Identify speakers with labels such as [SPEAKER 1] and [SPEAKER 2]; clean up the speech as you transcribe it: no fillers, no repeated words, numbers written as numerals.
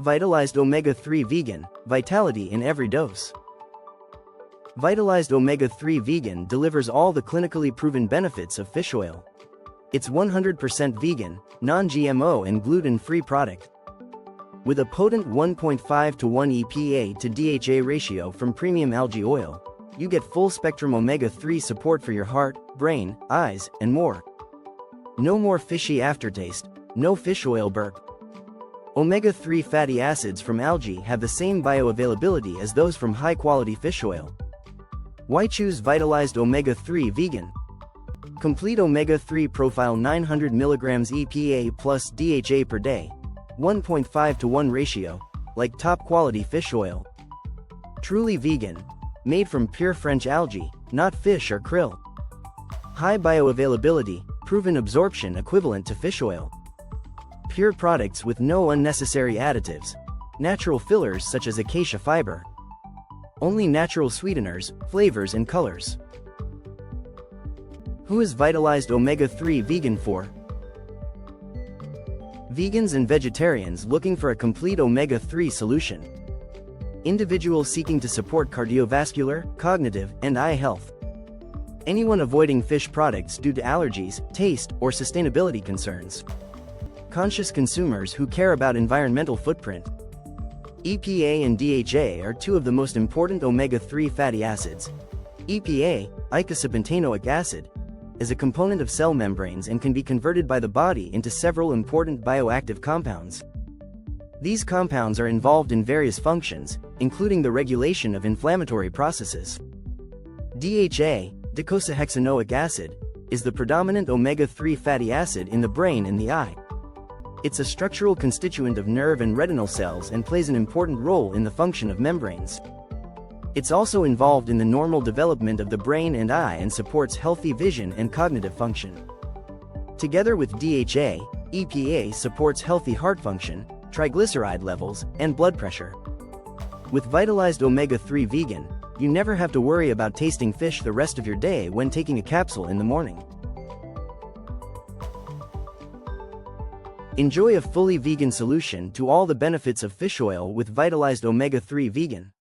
[SPEAKER 1] Vitalized Omega-3 Vegan, vitality in every dose. Vitalized Omega-3 Vegan delivers all the clinically proven benefits of fish oil. It's 100% vegan, non-GMO and gluten-free product. With a potent 1.5 to 1 EPA to DHA ratio from premium algae oil, you get full-spectrum omega-3 support for your heart, brain, eyes, and more. No more fishy aftertaste, no fish oil burp. Omega-3 fatty acids from algae have the same bioavailability as those from high-quality fish oil. Why choose Vitalized Omega-3 Vegan? Complete Omega-3 profile 900 mg EPA plus DHA per day, 1.5 to 1 ratio, like top-quality fish oil. Truly vegan, made from pure French algae, not fish or krill. High bioavailability, proven absorption equivalent to fish oil. Pure products with no unnecessary additives, natural fillers such as acacia fiber. Only natural sweeteners, flavors and colors. Who is Vitalized Omega-3 Vegan for? Vegans and vegetarians looking for a complete omega-3 solution. Individuals seeking to support cardiovascular, cognitive, and eye health. Anyone avoiding fish products due to allergies, taste, or sustainability concerns. Conscious consumers who care about environmental footprint. EPA and DHA are two of the most important omega-3 fatty acids. EPA, eicosapentaenoic acid, is a component of cell membranes and can be converted by the body into several important bioactive compounds. These compounds are involved in various functions, including the regulation of inflammatory processes. DHA, docosahexaenoic acid, is the predominant omega-3 fatty acid in the brain and the eye. It's a structural constituent of nerve and retinal cells and plays an important role in the function of membranes. It's also involved in the normal development of the brain and eye and supports healthy vision and cognitive function. Together with DHA, EPA supports healthy heart function, triglyceride levels, and blood pressure. With Vitalized Omega-3 Vegan, you never have to worry about tasting fish the rest of your day when taking a capsule in the morning. Enjoy a fully vegan solution to all the benefits of fish oil with Vitalized Omega-3 Vegan.